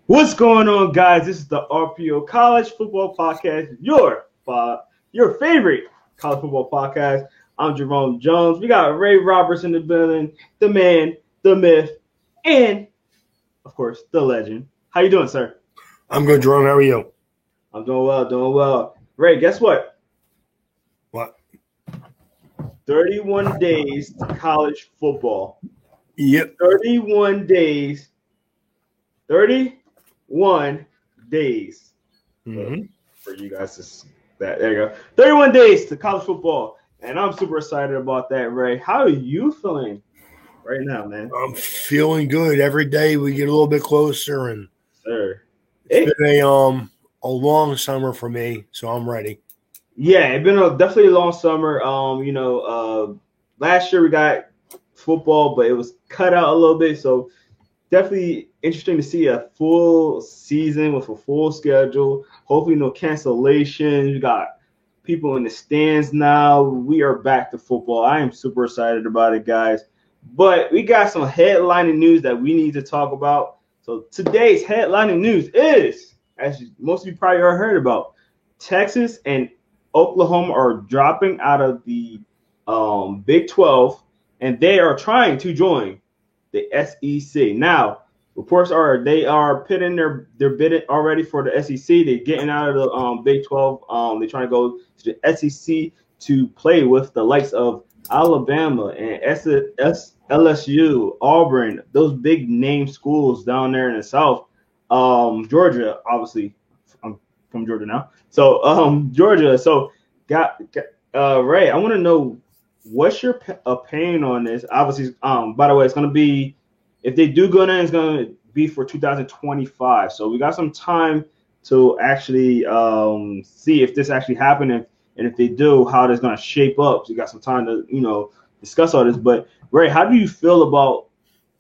What's going on, guys? This is the RPO College Football Podcast, your favorite college football podcast. I'm Jerome Jones. We got Ray Roberts in the building, the man, the myth, and of course, the legend. How you doing, sir? I'm good, Jerome. How are you? I'm doing well. Ray, guess what? What? 31 days to college football. Yep. 31 days. 31 days. For you guys, there you go. 31 days to college football, and I'm super excited about that, Ray. How are you feeling right now, man? I'm feeling good. Every day we get a little bit closer, and it's been a long summer for me, so I'm ready. Yeah, it's been definitely a long summer. Last year we got football, but it was cut out a little bit, so definitely interesting to see a full season with a full schedule. Hopefully no cancellations. We got people in the stands now. We are back to football. I am super excited about it, guys. But we got some headlining news that we need to talk about. So today's headlining news is, as most of you probably already heard about, Texas and Oklahoma are dropping out of the Big 12, and they are trying to join the SEC. Now, reports are they are pitting their bid already for the SEC. They're getting out of the Big 12. They're trying to go to the SEC to play with the likes of Alabama and LSU, Auburn, those big name schools down there in the South. Georgia, obviously, I'm from Georgia now. So Georgia. So Ray, I want to know, what's your opinion on this? Obviously, by the way, it's going to be, if they do go in, it's going to be for 2025. So we got some time to actually see if this actually happened, and if they do, how it's going to shape up. So you got some time to, discuss all this. But Ray, how do you feel about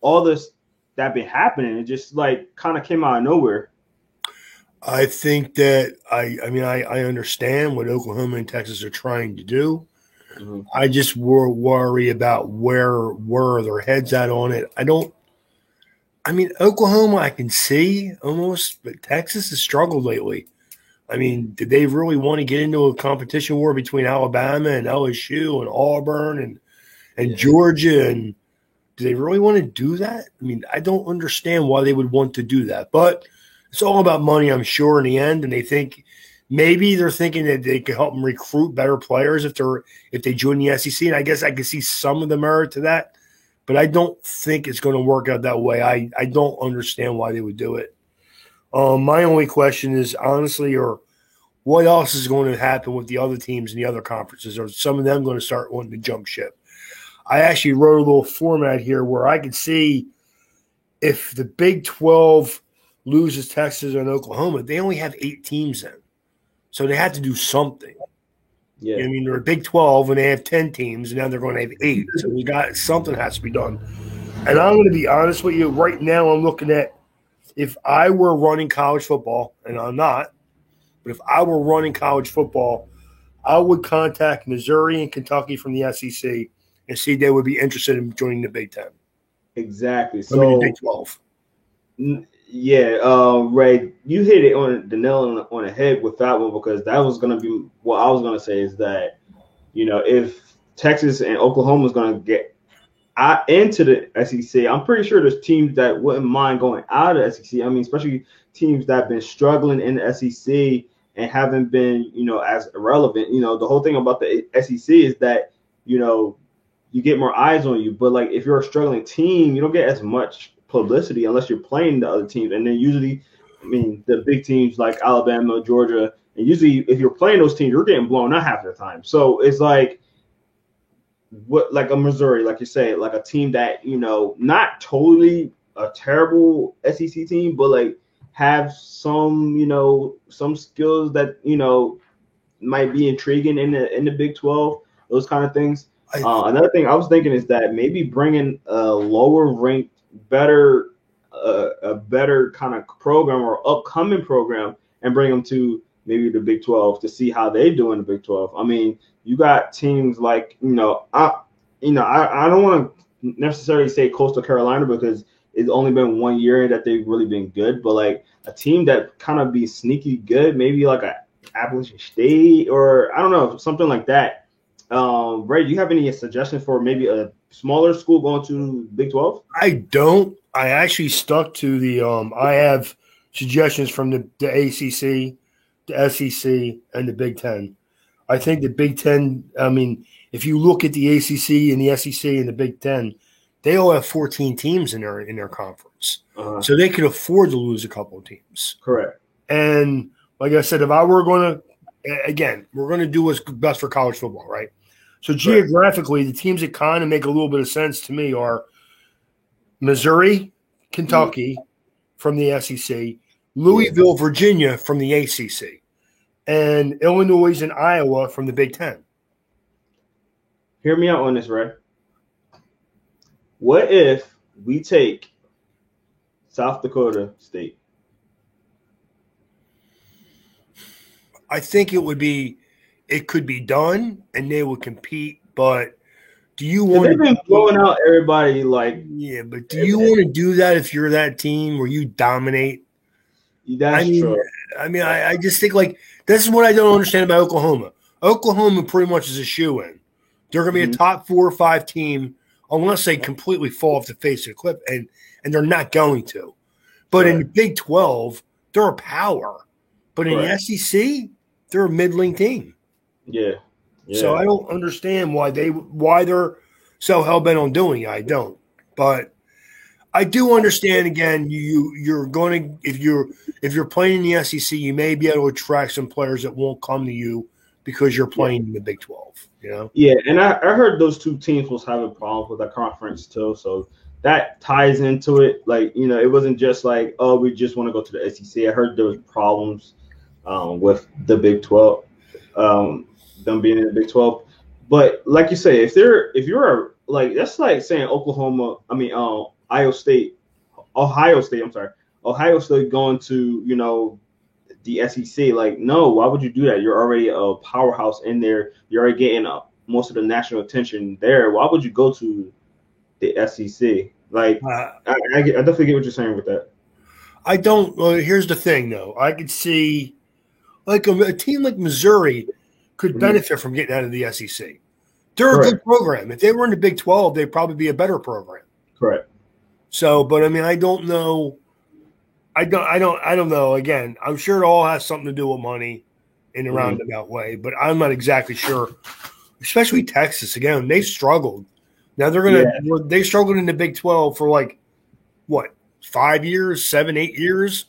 all this that been happening? It just kind of came out of nowhere. I think that I understand what Oklahoma and Texas are trying to do. Mm-hmm. I just worry about where their heads at on it. Oklahoma I can see almost, but Texas has struggled lately. Did they really want to get into a competition war between Alabama and LSU and Auburn and Georgia? And do they really want to do that? I don't understand why they would want to do that. But it's all about money, I'm sure, in the end. And maybe they're thinking that they could help them recruit better players if they join the SEC. And I guess I could see some of the merit to that. But I don't think it's going to work out that way. I don't understand why they would do it. My only question is, honestly, what else is going to happen with the other teams in the other conferences? Are some of them going to start wanting to jump ship? I actually wrote a little format here where I could see if the Big 12 loses Texas and Oklahoma, they only have 8 teams in. So they had to do something. Yeah. They're a Big 12 and they have 10 teams, and now they're going to have 8. So something has to be done. And I'm going to be honest with you. Right now I'm looking at, if I were running college football, and I'm not, but if I were running college football, I would contact Missouri and Kentucky from the SEC and see if they would be interested in joining the Big 10. Exactly. The Big 12. Yeah, Ray, you hit it on the nail on the head with that one, because that was going to be what I was going to say, is that, if Texas and Oklahoma is going to get into the SEC, I'm pretty sure there's teams that wouldn't mind going out of the SEC. Especially teams that have been struggling in the SEC and haven't been, as irrelevant. The whole thing about the SEC is that, you get more eyes on you. But if you're a struggling team, you don't get as much publicity unless you're playing the other teams. And then usually, the big teams like Alabama, Georgia, and usually if you're playing those teams, you're getting blown out half the time. So it's like a Missouri, like you say, like a team that, not totally a terrible SEC team, but have some, some skills that, might be intriguing in the Big 12, those kind of things. Another thing I was thinking is that maybe bringing a lower ranked, a better kind of program or upcoming program and bring them to maybe the Big 12 to see how they do in the Big 12. You got teams like, I don't want to necessarily say Coastal Carolina, because it's only been 1 year that they've really been good. But like a team that kind of be sneaky good, maybe like a Appalachian State or I don't know, something like that. Ray, do you have any suggestions for maybe a smaller school going to Big 12? I don't. I actually stuck to the I have suggestions from the ACC, the SEC, and the Big Ten. I think the Big Ten, I mean, if you look at the ACC and the SEC and the Big Ten, they all have 14 teams in their conference. So they could afford to lose a couple of teams. Correct. And like I said, if I were going to, again, we're going to do what's best for college football, right? So geographically, the teams that kind of make a little bit of sense to me are Missouri, Kentucky from the SEC, Louisville, Virginia from the ACC, and Illinois and Iowa from the Big Ten. Hear me out on this, Ray. What if we take South Dakota State? I think it could be done, and they would compete, but do you want They've been blowing out everybody like but do you want to do that if you're that team where you dominate? That's true. I mean, I just think like this is what I don't understand about Oklahoma. Oklahoma pretty much is a shoe-in. They're going to be a top 4 or 5 team unless they completely fall off the face of the cliff, and they're not going to. But in the Big 12, they're a power. But in the SEC, they're a middling team. Yeah. So I don't understand why they're so hell-bent on doing it. I don't. But I do understand, again, you're going to if you're playing in the SEC, you may be able to attract some players that won't come to you because you're playing in the Big 12. You know? Yeah, and I heard those two teams was having problems with that conference too. So that ties into it. Like, you know, it wasn't just like, oh, we just want to go to the SEC. I heard there was problems with the Big 12. Them being in the Big 12, but like you say, if you're like that's like saying Ohio State going to the SEC. Like, no, why would you do that? You're already a powerhouse in there. You're already getting most of the national attention there. Why would you go to the SEC? Like, I definitely get what you're saying with that. I don't. Well, here's the thing, though. I could see like a team like Missouri could benefit from getting out of the SEC. They're a good program. If they were in the Big 12, they'd probably be a better program. Correct. So, but I mean, I don't know. I don't know. Again, I'm sure it all has something to do with money in a roundabout way, but I'm not exactly sure. Especially Texas. Again, they struggled. Now they struggled in the Big 12 for like what, 5 years, 7, 8 years.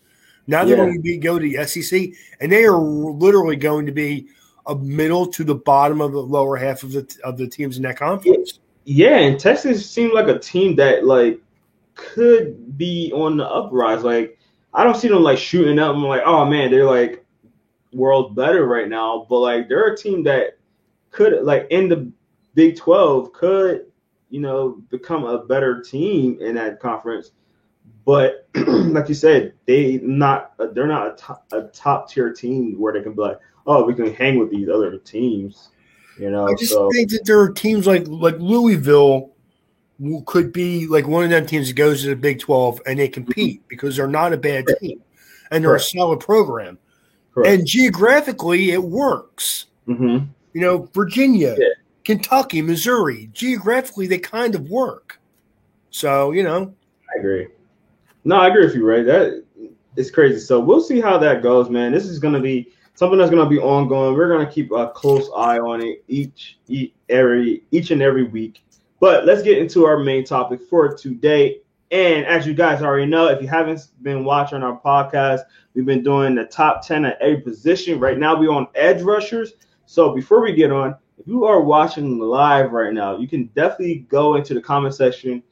Now they're going to go to the SEC, and they are literally going to be a middle to the bottom of the lower half of the teams in that conference. Yeah, and Texas seemed like a team that like could be on the uprise. Like, I don't see them like shooting up. I'm like, oh man, they're like world better right now. But like they're a team that could like in the Big 12 could, become a better team in that conference. But like you said, they're not a top tier team where they can be like, oh, we can hang with these other teams. I just think that there are teams like Louisville could be like one of them teams that goes to the Big 12 and they compete because they're not a bad team and they're a solid program. Correct. And geographically, it works. Virginia, Kentucky, Missouri, geographically, they kind of work. So, I agree. No, I agree with you, Ray. That is crazy. So we'll see how that goes, man. This is going to be something that's going to be ongoing. We're going to keep a close eye on it each and every week. But let's get into our main topic for today. And as you guys already know, if you haven't been watching our podcast, we've been doing the top 10 at every position. Right now, we're on edge rushers. So before we get on, if you are watching live right now, you can definitely go into the comment section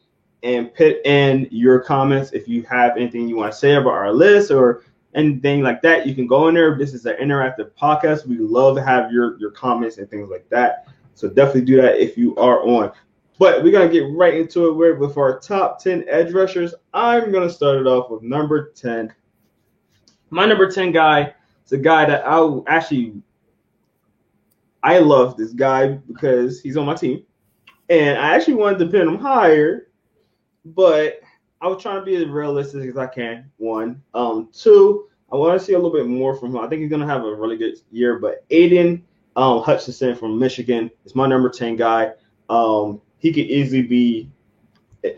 and put in your comments. If you have anything you want to say about our list or anything like that, you can go in there. This is an interactive podcast. We love to have your comments and things like that. So definitely do that if you are on. But we're going to get right into it with our top 10 edge rushers. I'm going to start it off with number 10. My number 10 guy is a guy that I love this guy because he's on my team. And I actually wanted to pin him higher, but I was trying to be as realistic as I can. One, two, I want to see a little bit more from him. I think he's gonna have a really good year. But Aiden Hutchinson from Michigan is my number 10 guy. He could easily be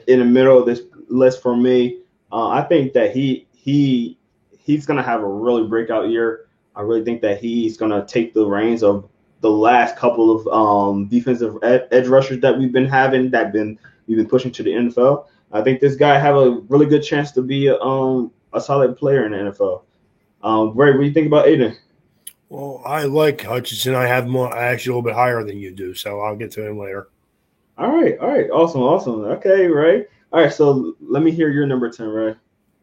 in the middle of this list for me. I think that he's gonna have a really breakout year. I really think that he's gonna take the reins of the last couple of defensive edge rushers that we've been having we've been pushing to the NFL. I think this guy have a really good chance to be a solid player in the NFL. Ray, what do you think about Aiden? Well, I like Hutchinson. I have him actually a little bit higher than you do, so I'll get to him later. All right, awesome. Okay, Ray. All right, so let me hear your number 10, Ray.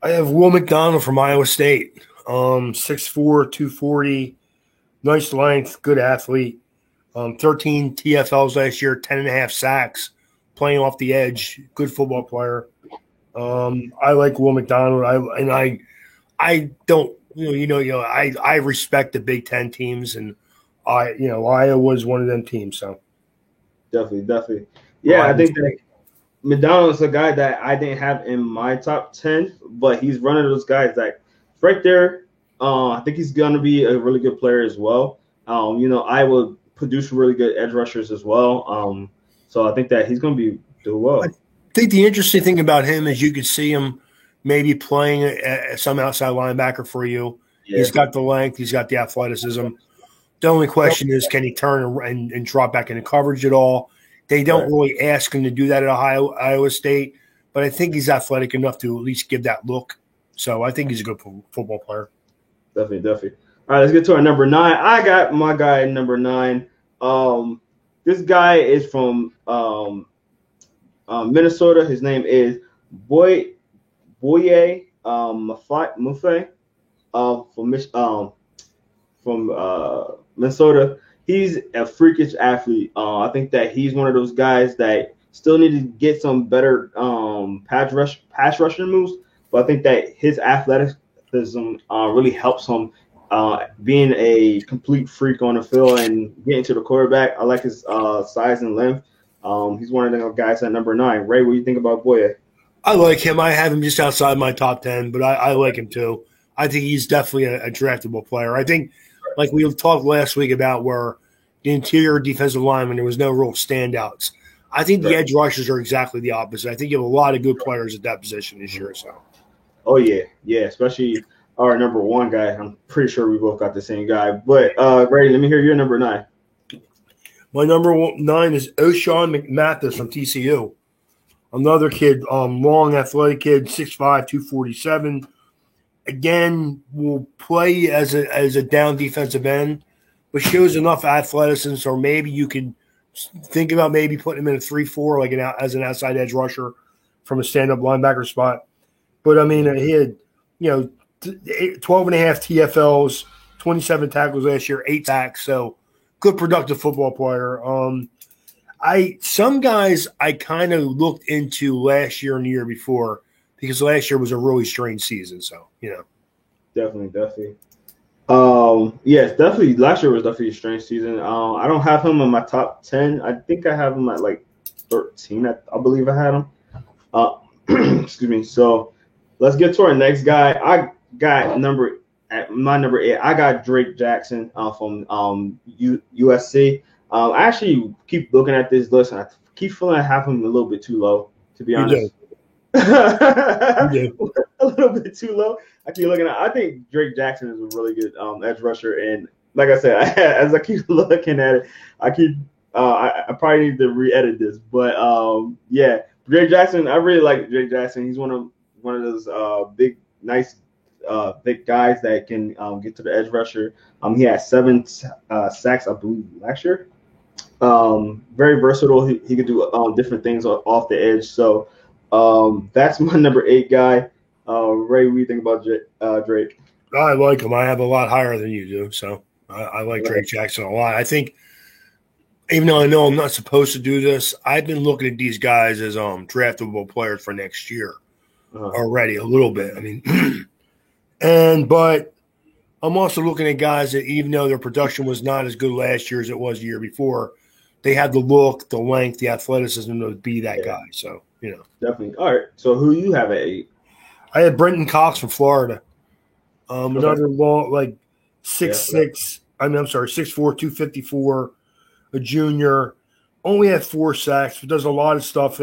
I have Will McDonald from Iowa State. 6'4", 240, nice length, good athlete. 13 TFLs last year, 10.5 sacks, playing off the edge, good football player. I like Will McDonald. I don't, I respect the Big Ten teams, and Iowa was one of them teams. So definitely. Yeah, I think that McDonald's a guy that I didn't have in my top 10, but he's one of those guys that right there. I think he's going to be a really good player as well. Iowa produce really good edge rushers as well. So I think that he's going to do well. I think the interesting thing about him is you could see him maybe playing some outside linebacker for you. Yeah. He's got the length. He's got the athleticism. The only question is, can he turn and drop back into coverage at all? They don't really ask him to do that at Iowa State, but I think he's athletic enough to at least give that look. So I think he's a good football player. Definitely. All right, let's get to our number 9. I got my guy number 9. This guy is from Minnesota. His name is Boye Mafe from Minnesota. He's a freakish athlete. I think that he's one of those guys that still need to get some better pass rushing moves. But I think that his athleticism really helps him being a complete freak on the field and getting to the quarterback. I like his size and length. He's one of the guys at number 9. Ray, what do you think about Boye? I like him. I have him just outside my top 10, but I like him too. I think he's definitely a draftable player. I think, like we talked last week about where the interior defensive lineman, there was no real standouts. I think the edge rushers are exactly the opposite. I think you have a lot of good players at that position this year. So. Oh, yeah, especially our number 1 guy. I'm pretty sure we both got the same guy. But, Ray, let me hear your number 9. My number 9 is O'Shawn McMathis from TCU. Another kid, long, athletic kid, 6'5", 247. Again, will play as a down defensive end, but shows enough athleticism, or maybe you can think about maybe putting him in a 3-4, as an outside edge rusher from a stand-up linebacker spot. But, I mean, he had, 12.5 TFLs, 27 tackles last year, 8 sacks. So, good productive football player. Some guys I kind of looked into last year and the year before because last year was a really strange season. So, Definitely. Yes, definitely. Last year was definitely a strange season. I don't have him in my top 10. I think I have him at 13. I believe I had him. Excuse me. So let's get to our next guy. I got my number 8. I got Drake Jackson from USC. I actually keep looking at this list, and I keep feeling I have him a little bit too low, to be honest. You do. A little bit too low. I keep looking at. I think Drake Jackson is a really good edge rusher, and like I said, as I keep looking at it, I probably need to re-edit this, but yeah, Drake Jackson. I really like Drake Jackson. He's one of those big, nice, big guys that can get to the edge rusher. He had 7 sacks, I believe, last year. Very versatile. He could do different things off the edge. So that's my number 8 guy. Ray, what do you think about Drake? I like him. I have a lot higher than you do. So I like Drake Jackson a lot. I think, even though I know I'm not supposed to do this, I've been looking at these guys as draftable players for next year already a little bit. I mean, but I'm also looking at guys that, even though their production was not as good last year as it was the year before, they had the look, the length, the athleticism to be that guy. So, Definitely. All right. So who you have at 8? I had Brenton Cox from Florida. Okay. Another long, like Yeah. 6'6". I'm sorry, 6'4", 254, a junior. Only had 4 sacks, but does a lot of stuff.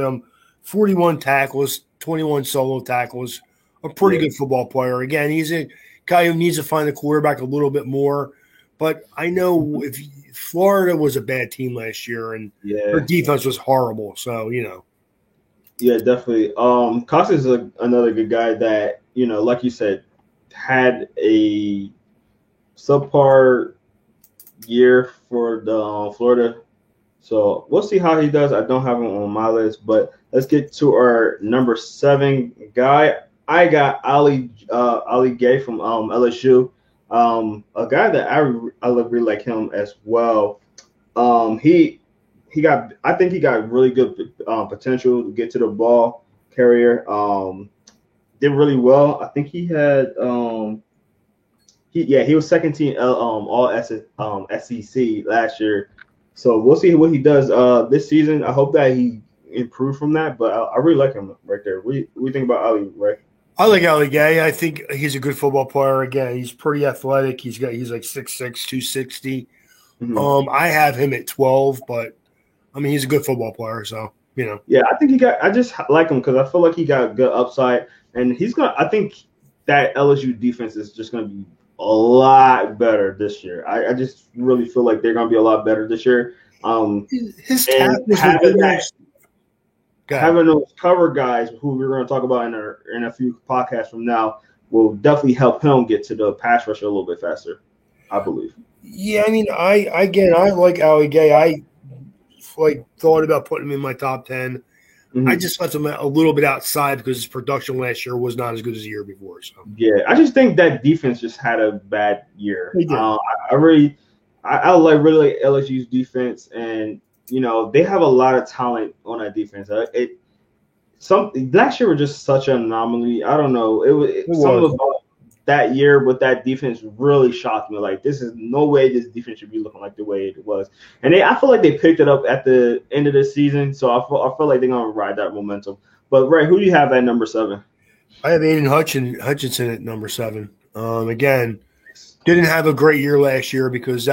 41 tackles, 21 solo tackles. A pretty Yeah. good football player. Again, he's a guy who needs to find the quarterback a little bit more. But I know if Florida was a bad team last year, and their Yeah. defense was horrible. So Yeah, definitely. Cox is another good guy that, like you said, had a subpar year for the Florida. So we'll see how he does. I don't have him on my list, but let's get to our number 7 guy. I got Ali Gay from LSU. A guy that I really like him as well. I think he got really good potential to get to the ball carrier. Did really well. I think he had he was second team all SEC last year. So we'll see what he does this season. I hope that he improved from that, but I really like him right there. We think about Ali, right? I like Ali Gay. I think he's a good football player. Again, he's pretty athletic. He's like 6'6", 260. Mm-hmm. I have him at 12, but I mean he's a good football player. So Yeah, I think I just like him because I feel like he got good upside, and I think that LSU defense is just gonna be a lot better this year. I just really feel like they're gonna be a lot better this year. His And tackles having those cover guys who we're going to talk about in a few podcasts from now will definitely help him get to the pass rush a little bit faster, I believe. Yeah, I mean, I like Ali Gay. I thought about putting him in my top 10. Mm-hmm. I just left him a little bit outside because his production last year was not as good as the year before. So yeah, I just think that defense just had a bad year. I really like LSU's defense, and they have a lot of talent on that defense. Last year was just such an anomaly. I don't know. It was something about that year with that defense really shocked me. Like, this is no way this defense should be looking like the way it was. And I feel like they picked it up at the end of the season, so I feel like they're gonna ride that momentum. But Ray, who do you have at number 7? I have Aiden Hutchinson at number 7. Again, didn't have a great year last year because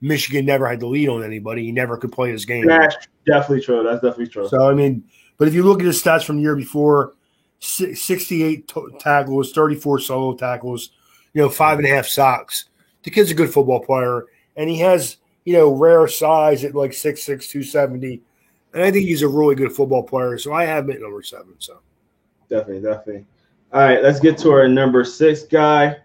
Michigan never had the lead on anybody. He never could play his game. That's definitely true. So, I mean, but if you look at his stats from the year before, 68 tackles, 34 solo tackles, 5.5 sacks. The kid's a good football player, and he has, rare size at like 6'6", 270. And I think he's a really good football player. So I have him at number 7. So definitely. All right, let's get to our number 6 guy.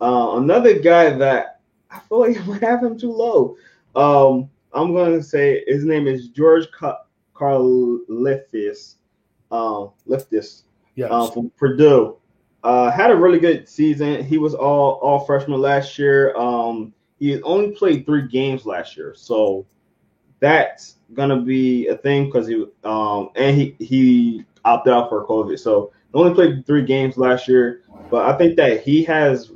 Another guy that I feel like I might have him too low. I'm going to say his name is George Karlaftis. From Purdue. Had a really good season. He was all freshman last year. He only played 3 games last year, so that's gonna be a thing because he opted out for COVID. So he only played 3 games last year, but I think that he has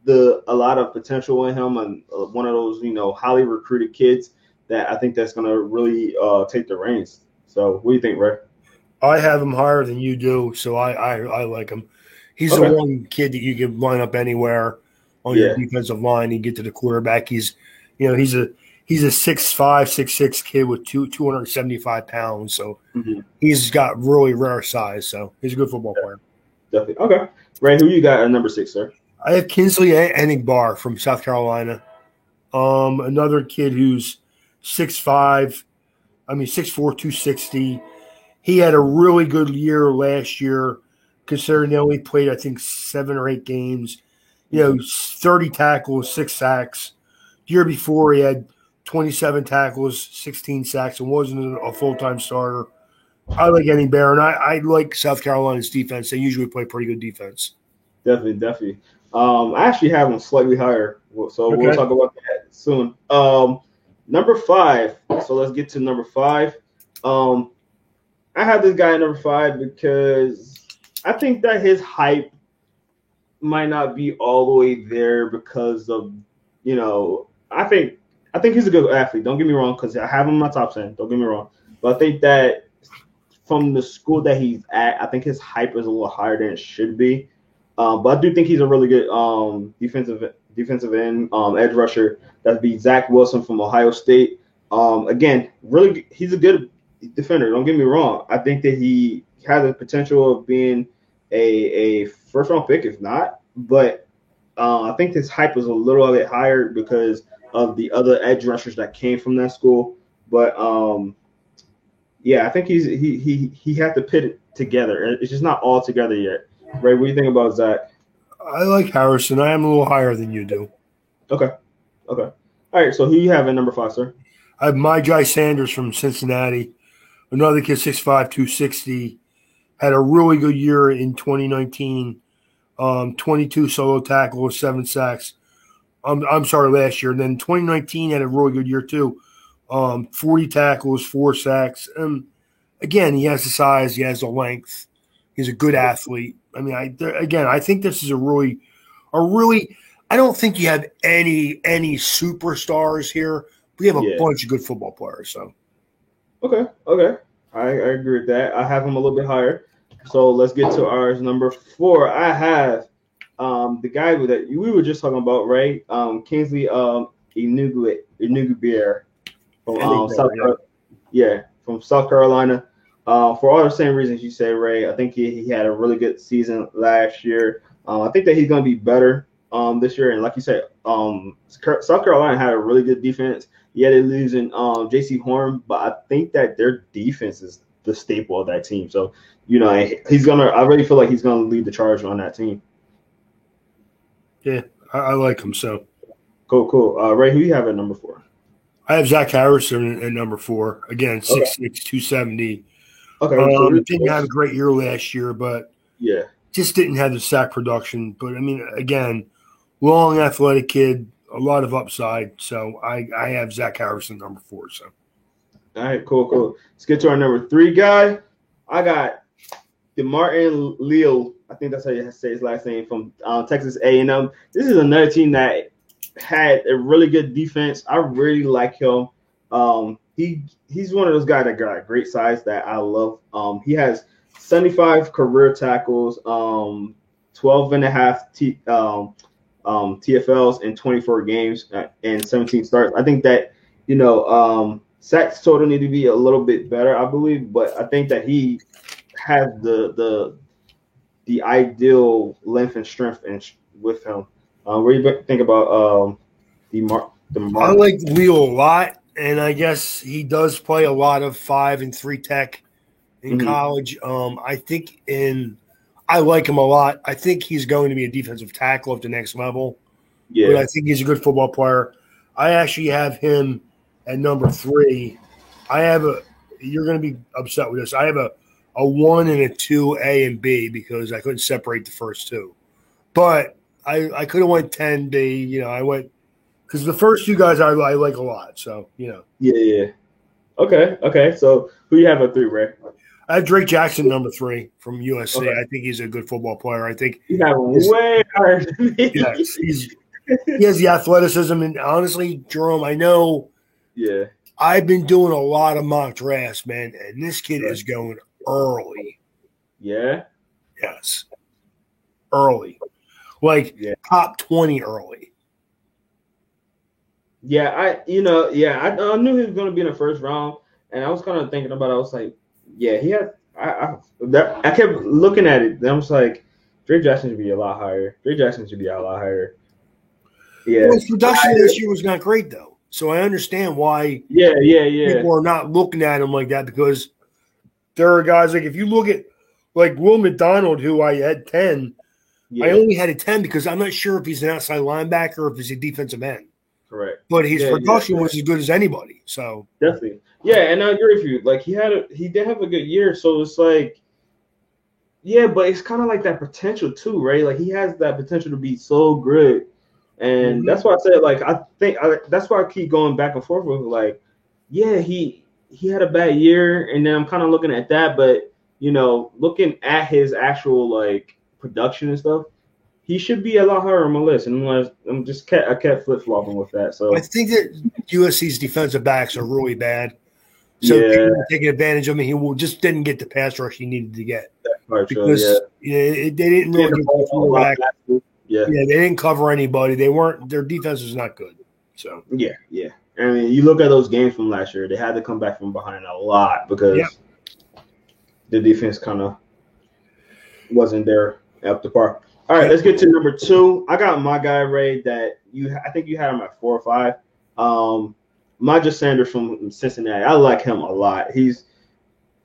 a lot of potential in him, and one of those highly recruited kids that I think that's gonna really take the reins. So what do you think, Ray? I have him higher than you do, so I like him. He's the one kid that you can line up anywhere on your defensive line and get to the quarterback. He's a 6'5", 6'6" kid with 275 pounds, so he's got really rare size. So he's a good football player. Definitely. Okay, Ray, who you got at number 6, sir? I have Kinsley Enigbar from South Carolina. Another kid who's 6'4", 260. He had a really good year last year, considering he only played, I think, 7 or 8 games. 30 tackles, 6 sacks. The year before, he had 27 tackles, 16 sacks, and wasn't a full-time starter. I like Eddie Barron. I like South Carolina's defense. They usually play pretty good defense. Definitely. I actually have him slightly higher, so we'll talk about that soon. Number 5. So let's get to number 5. I have this guy at number 5 because I think that his hype might not be all the way there because of, I think he's a good athlete. Don't get me wrong, because I have him in my top 10. Don't get me wrong. But I think that from the school that he's at, I think his hype is a little higher than it should be. But I do think he's a really good defensive end edge rusher. That'd be Zach Wilson from Ohio State. Again, really, he's a good defender. Don't get me wrong. I think that he has the potential of being a first round pick, if not. But I think his hype was a little bit higher because of the other edge rushers that came from that school. But yeah, I think he had to put it together. It's just not all together yet. Ray, what do you think about Zach? I like Harrison. I am a little higher than you do. Okay. All right, so who you have at number 5, sir? I have Myjai Sanders from Cincinnati. Another kid, 6'5", 260. Had a really good year in 2019. 22 solo tackles, 7 sacks. I'm sorry, last year. And then 2019 had a really good year too. 40 tackles, 4 sacks. Again, he has the size, he has the length. He's a good athlete. I mean, I think this is a really. I don't think you have any superstars here. We have a bunch of good football players. So. Okay. I agree with that. I have him a little bit higher. So let's get to ours. Number 4, I have the guy that we were just talking about, right? Kingsley Enugubiere from from South Carolina. For all the same reasons you say, Ray. I think he had a really good season last year. I think that he's going to be better this year. And like you said, South Carolina had a really good defense. Yeah, they're losing J.C. Horn, but I think that their defense is the staple of that team. So, I really feel like he's gonna lead the charge on that team. Yeah, I like him. So cool. Ray, who you have at number 4? I have Zach Harrison at number 4. Again, 6'6", 270. Okay. Didn't have a great year last year, but just didn't have the sack production. But I mean, again, long, athletic kid, a lot of upside. So I have Zach Harrison number 4. So. All right, cool. Let's get to our number 3 guy. I got DeMartin Leal. I think that's how you say his last name, from Texas A&M. This is another team that had a really good defense. I really like him. He's one of those guys that got great size that I love. He has 75 career tackles, 12 and a half TFLs in 24 games and 17 starts. I think that, sacks total need to be a little bit better, I believe, but I think that he has the ideal length and strength with him. What do you think about I like Leo a lot, and I guess he does play a lot of 5 and 3 tech in college. I like him a lot. I think he's going to be a defensive tackle at the next level. Yeah, but I think he's a good football player. I actually have him at number 3. You're going to be upset with this. I have a 1 and a 2 A and B because I couldn't separate the first 2. But I could have went 10 B. I went because the first 2 guys I like a lot. So Yeah. Okay. So who you have at 3, Ray? I have Drake Jackson number 3 from USC. Okay. I think he's a good football player. I think he's way higher than me. Yes, he has the athleticism, and honestly, Jerome, I know. Yeah. I've been doing a lot of mock drafts, man, and this kid is going early. Yeah? Yes. Early. Top 20 early. Yeah, I knew he was going to be in the first round, and I was kind of thinking about it. I was like, yeah, he had – I kept looking at it, and I was like, Drake Jackson should be a lot higher. Yeah. Well, his production this year was not great, though. So I understand why people are not looking at him like that, because there are guys if you look at Will McDonald, who I had 10, I only had a 10 because I'm not sure if he's an outside linebacker or if he's a defensive end. Correct. But his production was as good as anybody. So definitely. Yeah, and I agree with you. He did have a good year, so it's but it's kind of like that potential too, right? He has that potential to be so good. And that's why I said, that's why I keep going back and forth with he had a bad year, and then I'm kind of looking at that, but looking at his actual production and stuff, he should be a lot higher on my list. And I kept flip flopping with that. So I think that USC's defensive backs are really bad. So Yeah, taking advantage of him, just didn't get the pass rush he needed to get that's probably true. because Yeah, they didn't yeah, really the get the ball a lot quarterback. faster. Yeah, Yeah, they didn't cover anybody. Their defense was not good. So yeah. I mean, you look at those games from last year; they had to come back from behind a lot yeah, because the defense kind of wasn't there up to par. All right, yeah. let's get to number 2. I got my guy Ray that I think you had him at 4 or 5. Myles Sanders from Cincinnati. I like him a lot. He's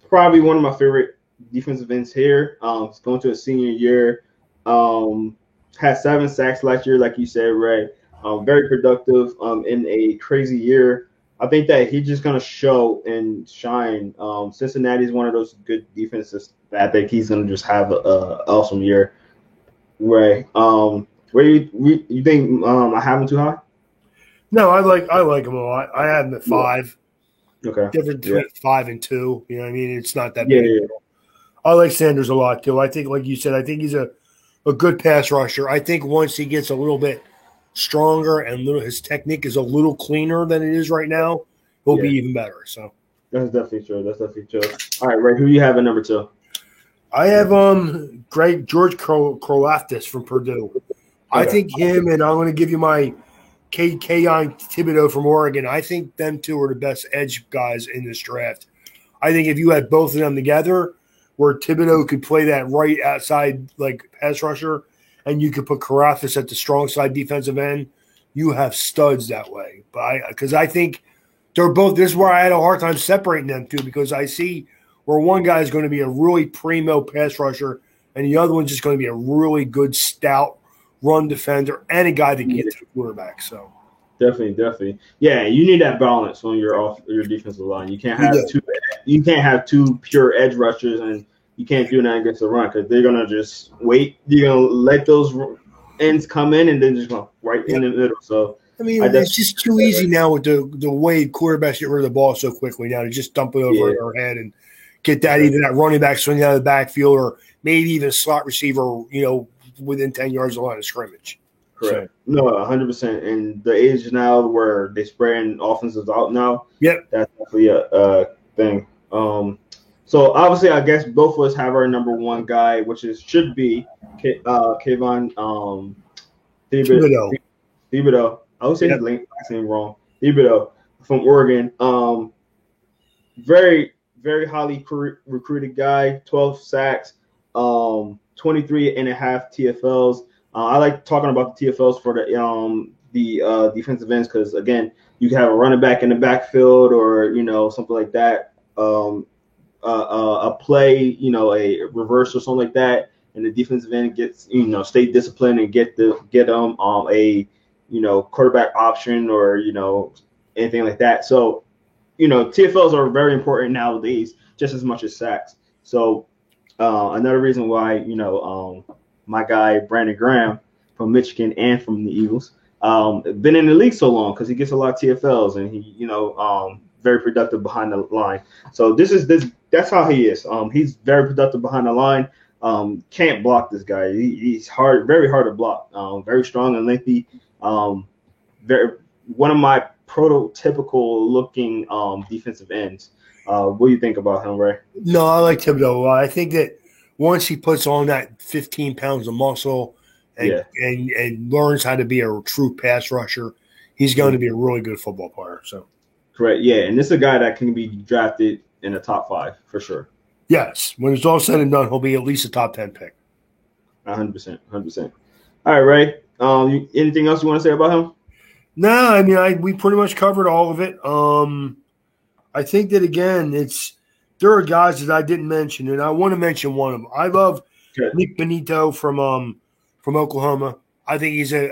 probably one of my favorite defensive ends here. He's going to a senior year. Had 7 sacks last year, like you said, Ray. Very productive in a crazy year. I think that he's just going to show and shine. Cincinnati is one of those good defenses that I think he's going to just have an awesome year. Ray, where you think I have him too high? No, I like him a lot. I had him at 5. Okay. Difference Yeah. between 5 and 2. You know what I mean? It's not that Yeah, big. yeah. I like Sanders a lot too. I think, like you said, I think he's a good pass rusher. I think once he gets a little bit stronger and his technique is a little cleaner than it is right now, he'll be even better. So That's definitely true. That's definitely true. All right, Ray, who you have at number 2? I have George Karlaftis from Purdue. I think him, and I'm going to give you my Keyon Thibodeau from Oregon. I think them two are the best edge guys in this draft. I think if you had both of them together, where Thibodeau could play that right outside like pass rusher, and you could put Karafis at the strong side defensive end, you have studs that way. But because I think they're both. This is where I had a hard time separating them two because I see where one guy is going to be a really primo pass rusher, and the other one's just going to be a really good stout run defender and a guy that can get to the quarterback. So Definitely. Yeah, you need that balance on your defensive line. You can't have two. You can't have two pure edge rushers, and you can't do that against the run because they're gonna just wait. You're gonna let those ends come in, and then just go right in the middle. So I mean, it's just too easy now with the way quarterbacks get rid of the ball so quickly now to just dump it over their head and get that either that running back swinging out of the backfield or maybe even a slot receiver, within 10 yards of the line of scrimmage. Correct. So, no, 100%. And the age now where they spraying offenses out now, that's definitely a thing. So obviously, I guess both of us have our number 1 guy, which should be Kayvon Thibodeau. I would say his last name wrong. Thibodeau from Oregon. Very, very highly recruited guy. 12 sacks. 23 and a half TFLs. I like talking about the TFLs for the defensive ends because again, you can have a running back in the backfield or something like that. A play, a reverse or something like that, and the defensive end gets stay disciplined and get them a quarterback option or anything like that. So TFLs are very important nowadays, just as much as sacks. So another reason why my guy Brandon Graham from Michigan and from the Eagles been in the league so long because he gets a lot of TFLs and he very productive behind the line. So that's how he is. He's very productive behind the line. Can't block this guy. He's very hard to block. Very strong and lengthy. One of my prototypical looking defensive ends. What do you think about him, Ray? No, I like Thibodeau a lot. I think that once he puts on that 15 pounds of muscle and learns how to be a true pass rusher, he's going to be a really good football player. So, correct, yeah, and this is a guy that can be drafted in the top 5 for sure. Yes, when it's all said and done, he'll be at least a top 10 pick. 100%. All right, Ray. Anything else you want to say about him? No, I mean, we pretty much covered all of it. I think that again, there are guys that I didn't mention, and I want to mention one of them. I love Nick Benito from Oklahoma. I think he's a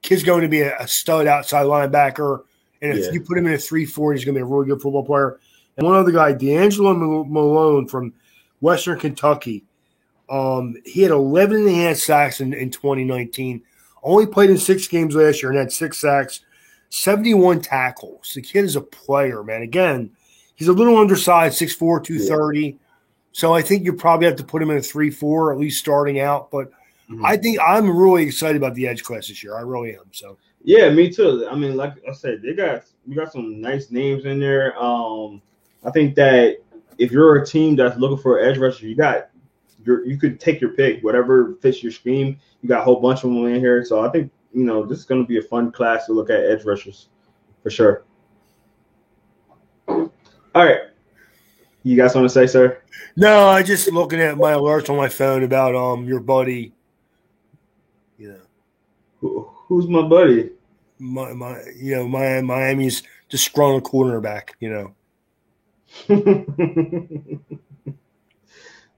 kid's going to be a stud outside linebacker, and if you put him in a 3-4, he's going to be a really good football player. And one other guy, D'Angelo Malone from Western Kentucky. He had 11 and a half sacks in 2019. Only played in 6 games last year and had 6 sacks, 71 tackles. The kid is a player, man. Again, he's a little undersized, 6'4", 230. Yeah. So I think you probably have to put him in a 3-4, at least starting out. But I think I'm really excited about the edge class this year. I really am. So Yeah, me too. I mean, like I said, we got some nice names in there. I think that if you're a team that's looking for an edge rusher, you could take your pick, whatever fits your scheme. You got a whole bunch of them in here, so I think this is going to be a fun class to look at edge rushers for sure. All right, you guys want to say, sir? No, I just looking at my alerts on my phone about your buddy. Who's my buddy? Miami's disgruntled cornerback.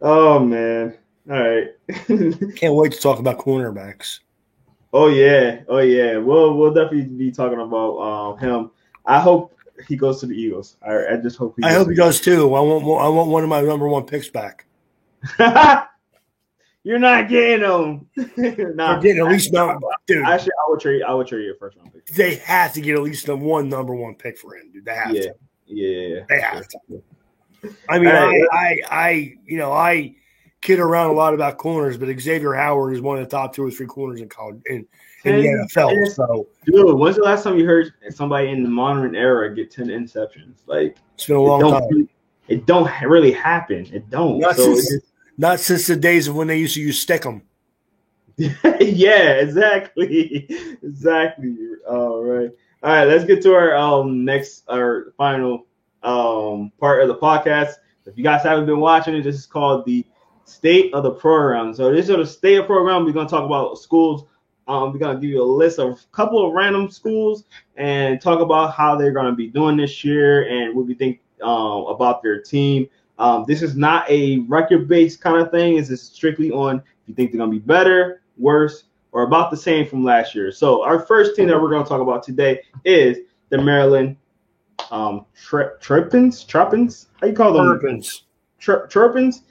Oh man! All right. Can't wait to talk about cornerbacks. Oh yeah. We'll definitely be talking about him. I hope he goes to the Eagles. I just hope I hope he does too. I want one of my number one picks back. You're not getting them. Nah, getting at least dude. Actually, I would trade your first round pick. They have to get at least one number one pick for him, dude. They have to. Yeah. They have to. I mean, I kid around a lot about corners, but Xavier Howard is one of the top 2 or 3 corners in college in the NFL. So, dude, when's the last time you heard somebody in the modern era get 10 interceptions? Like, it's been a long time. It don't really happen. It don't. Not since the days of when they used to use Stickum. Yeah, exactly. All right. Let's get to our final part of the podcast. If you guys haven't been watching it, this is called the State of the Program. So this is the State of Program. We're going to talk about schools. We're going to give you a list of a couple of random schools and talk about how they're going to be doing this year and what we think about their team. This is not a record-based kind of thing. This is strictly on if you think they're going to be better, worse, or about the same from last year. So our first team that we're going to talk about today is the Maryland Terrapins. How you call them? Terrapins.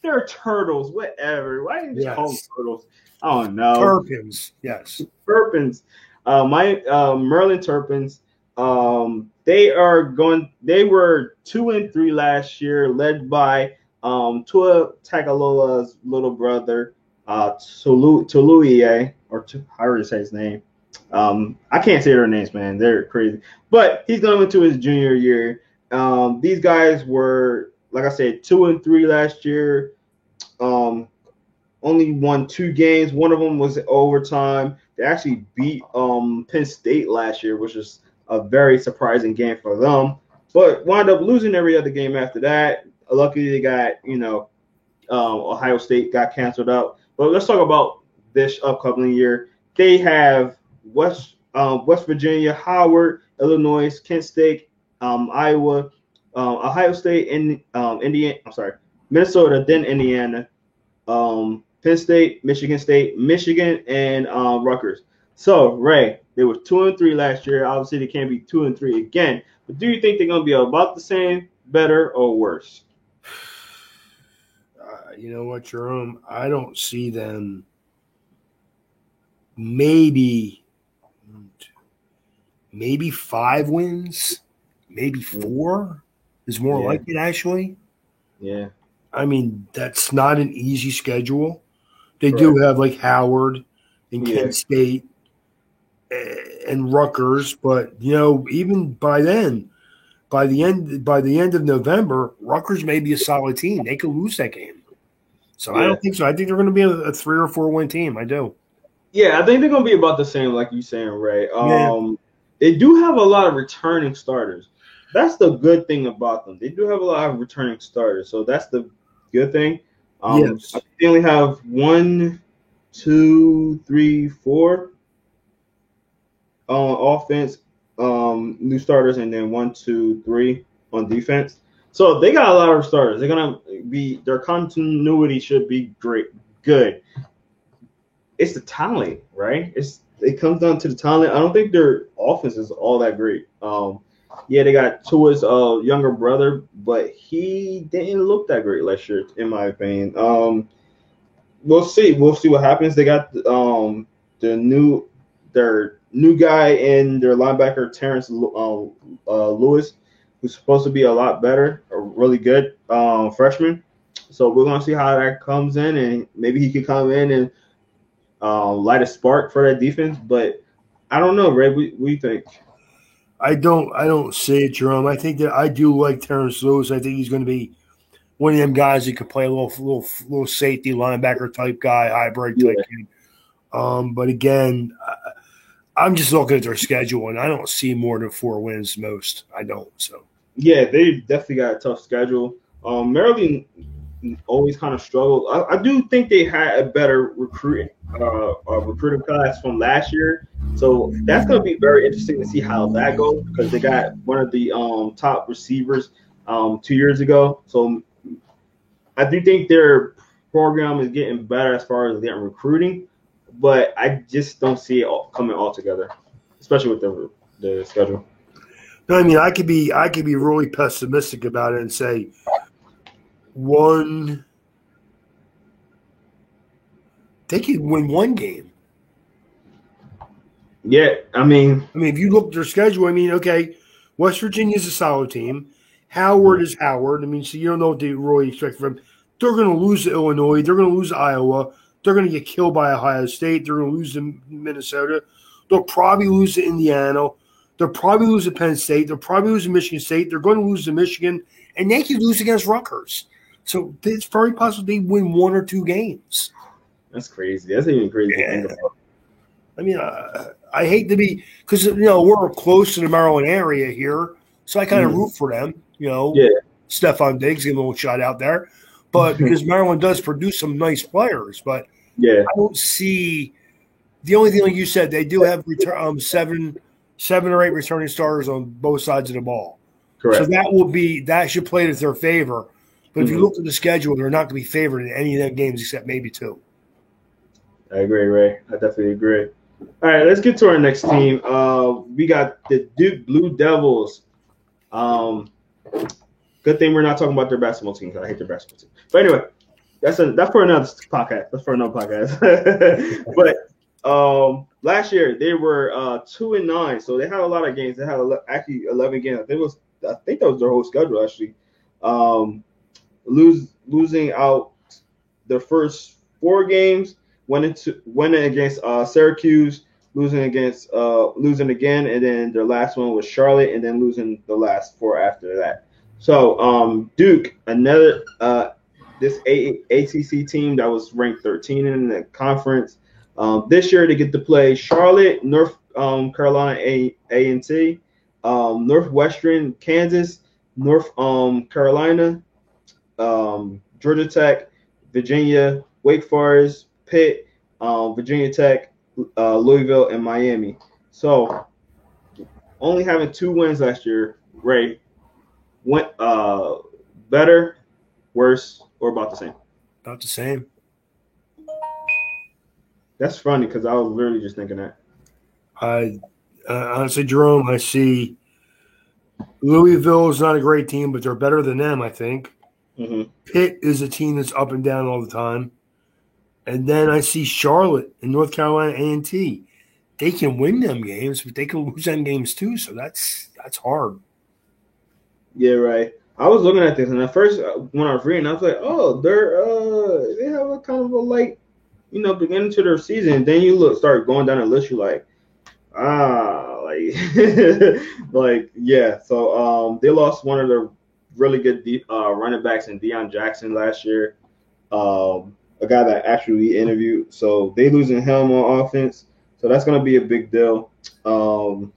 They're turtles. Whatever. Why do you just call them turtles? I don't know. Terrapins. Yes. Terrapins. My Maryland Terrapins. They were 2-3 last year, led by Tua Tagovailoa's little brother, Tuluiye, or however to say his name. I can't say their names, man. They're crazy. But he's going into his junior year. These guys were, like I said, 2-3 last year. Only won 2 games. One of them was overtime. They actually beat Penn State last year, which is a very surprising game for them. But wound up losing every other game after that. Luckily, they got, Ohio State got canceled out. But let's talk about this upcoming year. They have West Virginia, Howard, Illinois, Kent State, Iowa, Ohio State, Indiana. I'm sorry, Minnesota, then Indiana, Penn State, Michigan, and Rutgers. So, Ray, they were 2-3 last year. Obviously, they can't be 2-3 again. But do you think they're going to be about the same, better, or worse? You know what, Jerome? I don't see them. Maybe 5 wins, maybe 4 is more like it, actually. Yeah. I mean, that's not an easy schedule. They do have like Howard and Kent State and Rutgers, but even by then, by the end of November, Rutgers may be a solid team. They could lose that game. So I don't think so. I think they're going to be a 3 or 4 win team. I do. Yeah, I think they're going to be about the same, like you're saying, Ray. They do have a lot of returning starters. That's the good thing about them. They do have a lot of returning starters, so that's the good thing. Yes. They only have 1, 2, 3, 4 offense, new starters, and then 1, 2, 3 on defense. So they got a lot of starters. They're gonna be, their continuity should be good. It's the talent, right? It comes down to the talent. I don't think their offense is all that great. They got Tua's younger brother, but he didn't look that great last year, in my opinion. We'll see. We'll see what happens. They got their new guy in their linebacker, Terrence Lewis, who's supposed to be a lot better, a really good freshman. So we're gonna see how that comes in, and maybe he could come in and light a spark for that defense. But I don't know, Ray. What do you think? I don't see it, Jerome. I think that I do like Terrence Lewis. I think he's going to be one of them guys that could play a little safety linebacker type guy, hybrid type kid. But again, I'm just looking at their schedule, and I don't see more than 4 wins most. I don't. So yeah, they definitely got a tough schedule. Maryland always kind of struggled. I do think they had a better recruiting class from last year, so that's going to be very interesting to see how that goes because they got one of the top receivers 2 years ago. So I do think their program is getting better as far as getting recruiting, but I just don't see it coming all together, especially with the schedule. No, I mean I could be really pessimistic about it and say they could win 1 game. Yeah, I mean, if you look at their schedule, okay, West Virginia is a solid team. Howard is Howard. So you don't know what they really expect from them. They're going to lose to Illinois. They're going to lose to Iowa. They're going to get killed by Ohio State. They're going to lose to Minnesota. They'll probably lose to Indiana. They'll probably lose to Penn State. They'll probably lose to Michigan State. They're going to lose to Michigan. And they could lose against Rutgers. So it's very possible they win 1 or 2 games. That's crazy. That's even crazy to think about. I hate to be – because, we're close to the Maryland area here, so I kind of root for them. Stephon Diggs, give him a little shout out there. But because Maryland does produce some nice players. But I don't see – the only thing like you said, they do have 7 or 8 returning starters on both sides of the ball. Correct. So that should play to their favor. But if you look at the schedule, they're not going to be favored in any of their games except maybe 2. I agree, Ray. I definitely agree. All right, let's get to our next team. We got the Duke Blue Devils. Good thing we're not talking about their basketball team because I hate their basketball team. But anyway, that's for another podcast. But last year they were 2-9, so they had a lot of games. They had actually 11 games. I think that was their whole schedule actually. Losing out their first 4 games, winning against Syracuse, losing again, and then their last one was Charlotte, and then losing the last 4 after that. So Duke, another this ACC team that was ranked 13 in the conference. This year they get to play Charlotte, North Carolina A&T, Northwestern Kansas, North Carolina, Georgia Tech, Virginia, Wake Forest, Pitt, Virginia Tech, Louisville, and Miami. So only having 2 wins last year, Ray, went better, worse, or about the same? About the same. That's funny because I was literally just thinking that. Honestly, Jerome, I see Louisville is not a great team, but they're better than them, I think. Mm-hmm. Pitt is a team that's up and down all the time. And then I see Charlotte and North Carolina A&T. They can win them games, but they can lose them games too. So that's hard. Yeah, right. I was looking at this, and at first when I was reading, I was like, "Oh, they have a kind of a light, beginning to their season." And then you start going down the list, you're like, yeah. So they lost one of their really good running backs in Deion Jackson last year. A guy that actually interviewed. So they losing him on offense. So that's going to be a big deal. But,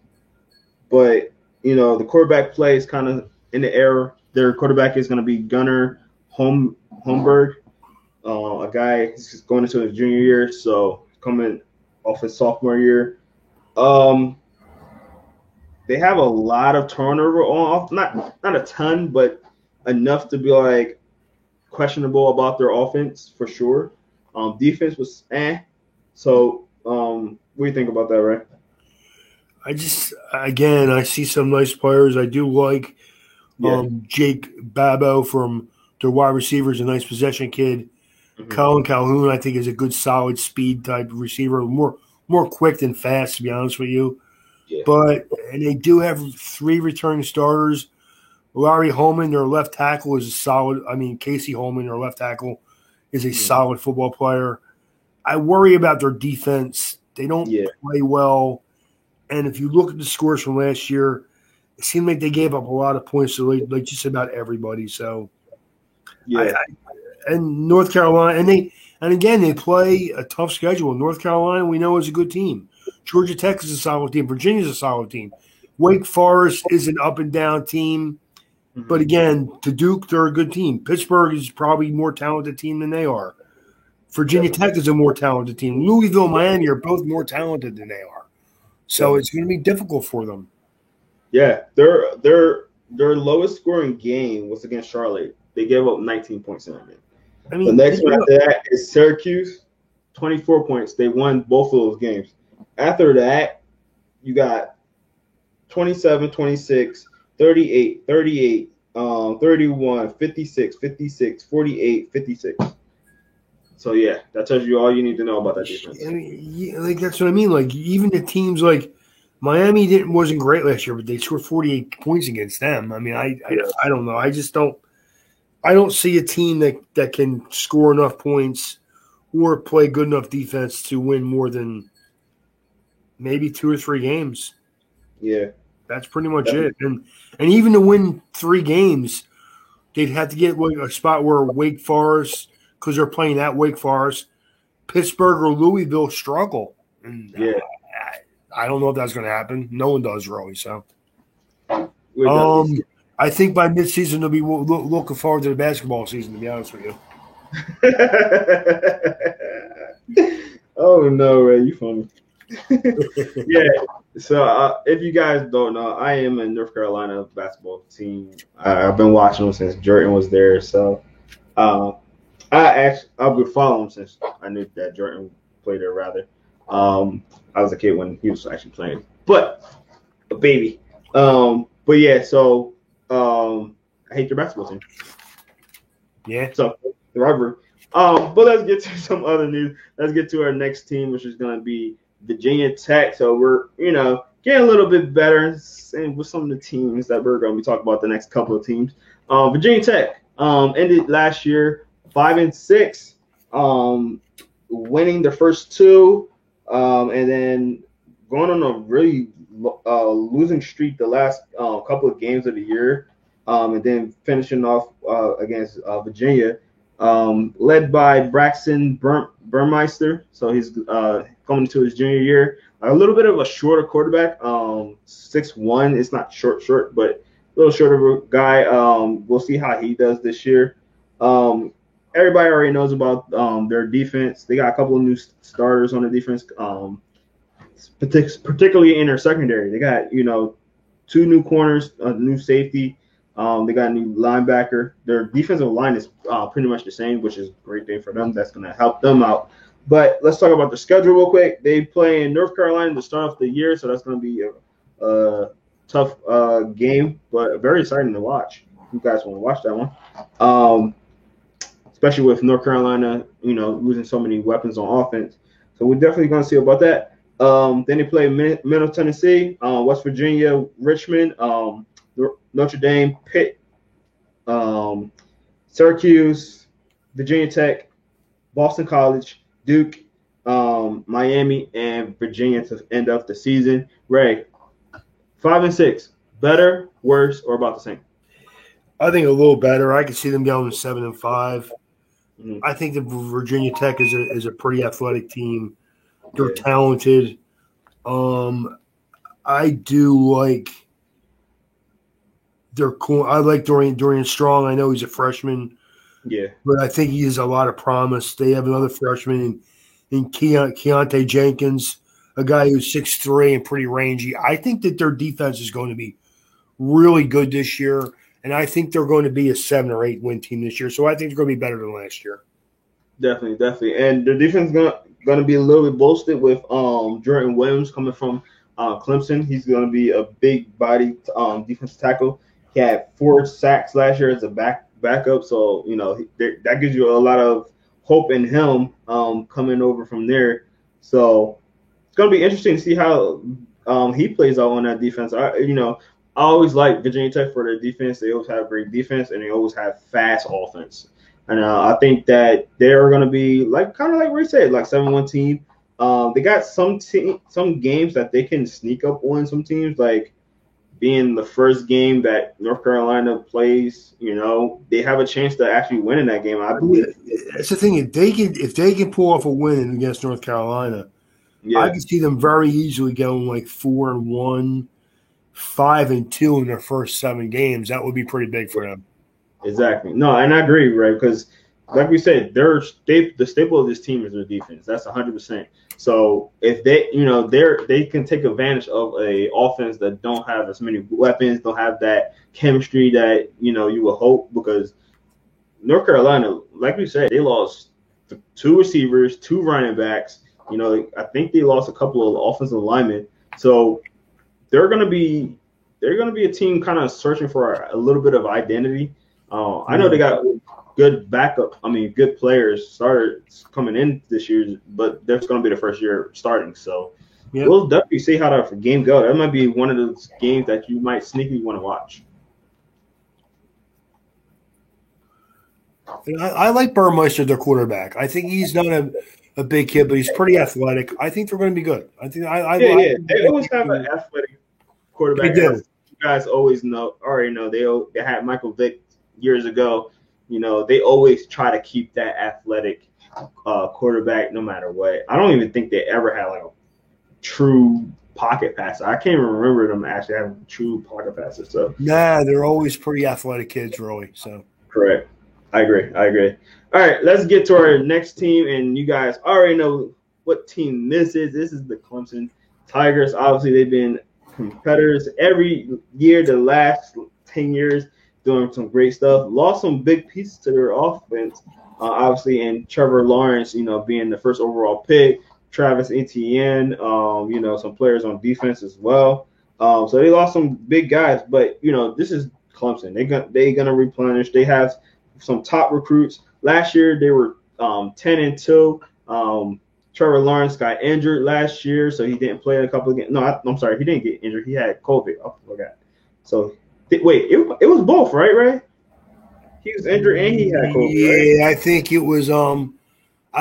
the quarterback play is kind of in the air. Their quarterback is going to be Gunnar Holmberg, a guy who's going into his junior year, so coming off his sophomore year. They have a lot of turnover on off, not a ton, but enough to be like questionable about their offense for sure. Defense was So what do you think about that, Ray? I see some nice players. I do like Jake Babo from their wide receivers, a nice possession kid. Mm-hmm. Colin Calhoun, I think, is a good, solid speed type receiver, more quick than fast, to be honest with you. Yeah. And they do have 3 returning starters. Larry Holman, their left tackle, is a solid. Casey Holman, their left tackle, is a solid football player. I worry about their defense. They don't Yeah. play well. And if you look at the scores from last year, it seemed like they gave up a lot of points to like just about everybody. So, Yeah. And North Carolina, and again they play a tough schedule. North Carolina, we know, is a good team. Georgia Tech is a solid team. Virginia's a solid team. Wake Forest is an up and down team, but again, to Duke, they're a good team. Pittsburgh is probably a more talented team than they are. Virginia Tech is a more talented team. Louisville, Miami are both more talented than they are. So it's going to be difficult for them. Yeah, their lowest scoring game was against Charlotte. They gave up 19 points in that game. I mean, the next one after that is Syracuse, 24 points. They won both of those games. After that, you got 27, 26, 38, 38, 31, 56, 56, 48, 56. So, yeah, that tells you all you need to know about that defense. I mean, like that's what I mean. Like even the teams like Miami wasn't great last year, but they scored 48 points against them. I mean, I don't know. I just don't. I don't see a team that can score enough points or play good enough defense to win more than maybe 2 or 3 games. Yeah, that's pretty much it. And even to win 3 games, they'd have to get a spot where Wake Forest, because they're playing at Wake Forest, Pittsburgh or Louisville struggle. And I don't know if that's going to happen. No one does really. So, I think by midseason they'll be looking forward to the basketball season. To be honest with you. Oh no, Ray, you funny. Yeah. So if you guys don't know, I am a North Carolina basketball team. I've been watching them since Jordan was there. So I've been following them since I knew that Jordan played there. Rather, I was a kid when he was actually playing, but a baby. But yeah, so I hate your basketball team. Yeah. So the rivalry. But let's get to some other news. Let's get to our next team, which is going to be Virginia Tech. So we're, getting a little bit better and with some of the teams that we're going to be talking about the next couple of teams. Virginia Tech ended last year 5-6, winning the first 2, and then going on a really losing streak the last couple of games of the year, and then finishing off against Virginia. Led by Braxton Burmeister. So he's coming into his junior year. A little bit of a shorter quarterback, 6'1". It's not short, but a little shorter guy. We'll see how he does this year. Everybody already knows about their defense. They got a couple of new starters on the defense, particularly in their secondary. They got, 2 new corners, a new safety. They got a new linebacker. Their defensive line is pretty much the same, which is a great thing for them. That's going to help them out. But let's talk about the schedule real quick. They play in North Carolina to start off the year, so that's going to be a tough game, but very exciting to watch. You guys want to watch that one, especially with North Carolina, losing so many weapons on offense. So we're definitely going to see about that. Then they play Middle Tennessee, West Virginia, Richmond, Notre Dame, Pitt, Syracuse, Virginia Tech, Boston College, Duke, Miami, and Virginia to end up the season. Ray, 5-6, better, worse, or about the same? I think a little better. I could see them going 7-5. Mm-hmm. I think the Virginia Tech is a pretty athletic team. They're talented. I do like. They're cool. I like Dorian Strong. I know he's a freshman. Yeah. But I think he has a lot of promise. They have another freshman in Keontae Jenkins, a guy who's 6'3" and pretty rangy. I think that their defense is going to be really good this year, and I think they're going to be a 7 or 8 win team this year. So I think they're going to be better than last year. Definitely. And the defense is going to be a little bit bolstered with Jordan Williams coming from Clemson. He's going to be a big body defensive tackle. He had 4 sacks last year as a backup, so that gives you a lot of hope in him coming over from there. So it's going to be interesting to see how he plays out on that defense. I always like Virginia Tech for their defense. They always have great defense, and they always have fast offense. And I think that they're going to be kind of like Ray said, like 7-1 team. They got some games that they can sneak up on some teams, like being the first game that North Carolina plays. They have a chance to actually win in that game. I believe. That's the thing. If they can pull off a win against North Carolina, I can see them very easily going like 4-1, 5-2 in their first 7 games. That would be pretty big for them. Exactly. No, and I agree, right? Because, like we said, the staple of this team is their defense. That's 100%. So if they can take advantage of a offense that don't have as many weapons, don't have that chemistry that you would hope, because North Carolina, like we said, they lost 2 receivers, 2 running backs. I think they lost a couple of offensive linemen. So they're gonna be a team kind of searching for a little bit of identity. I know they got good good players started coming in this year, but that's going to be the first year starting. So we'll definitely see how that game goes. That might be one of those games that you might sneakily want to watch. I like Burmeister, their quarterback. I think he's not a big kid, but he's pretty athletic. I think they're going to be good. I think they always have an athletic quarterback. They do. You guys already know they had Michael Vick years ago. They always try to keep that athletic quarterback no matter what. I don't even think they ever had like a true pocket passer. I can't even remember them actually having true pocket passers. So they're always pretty athletic kids, really. So correct. I agree. All right, let's get to our next team, and you guys already know what team this is. This is the Clemson Tigers. Obviously, they've been competitors every year the last 10 years, doing some great stuff. Lost some big pieces to their offense, obviously, and Trevor Lawrence, being the first overall pick, Travis Etienne, some players on defense as well. So they lost some big guys, but this is Clemson. They're gonna replenish. They have some top recruits. Last year they were 10-2. Trevor Lawrence got injured last year, so he didn't play in a couple of games. No, I'm sorry, he didn't get injured. He had COVID. I forgot. So wait, it was both, right? Right? He was injured and he had COVID. Yeah, right? I think it was. I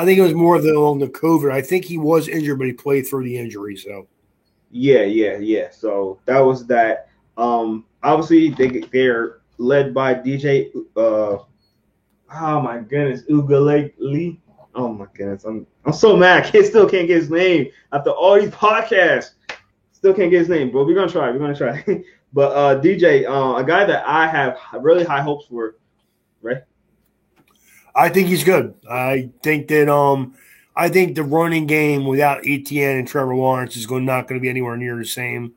think it was more on the COVID. I think he was injured, but he played through the injury. So. Yeah. So that was that. Obviously they're led by DJ. Oh my goodness, Ugalele. Oh my goodness, I'm so mad. I still can't get his name after all these podcasts. Still can't get his name, bro. We're gonna try. But DJ, a guy that I have really high hopes for, right? I think he's good. I think that I think the running game without Etienne and Trevor Lawrence is not going to be anywhere near the same.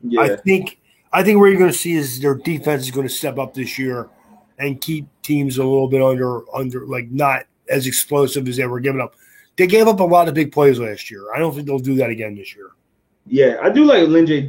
Yeah. I think where you're going to see is their defense is going to step up this year and keep teams a little bit under like not as explosive as they were giving up. They gave up a lot of big plays last year. I don't think they'll do that again this year. Yeah, I do like Lynjay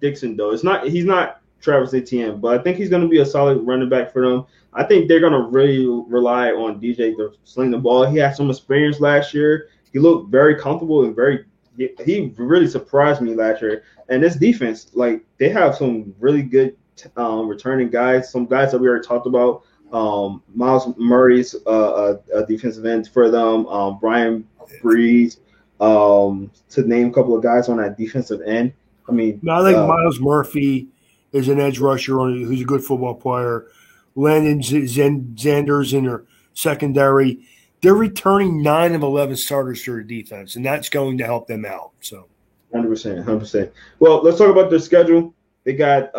Dixon though. He's not Travis Etienne, but I think he's going to be a solid running back for them. I think they're going to really rely on DJ to sling the ball. He had some experience last year. He looked very comfortable and he really surprised me last year. And this defense, like they have some really good returning guys, some guys that we already talked about. Miles Murray's a defensive end for them. Brian Breeze, to name a couple of guys on that defensive end. I think Miles Murphy is an edge rusher who's a good football player. Landon Zanders in their secondary. They're returning 9 of 11 starters to their defense, and that's going to help them out. So, 100%. Well, let's talk about their schedule. They got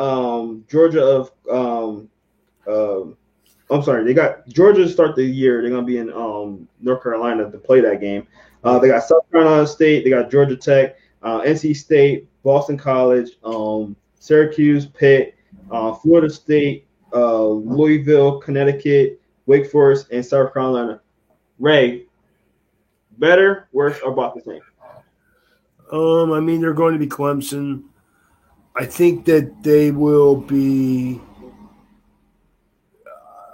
Georgia they got Georgia to start the year. They're gonna be in North Carolina to play that game. They got South Carolina State. They got Georgia Tech, NC State, Boston College, Syracuse, Pitt, Florida State, Louisville, Connecticut, Wake Forest, and South Carolina. Ray, better, worse, or about the same? They're going to be Clemson. I think that they will be.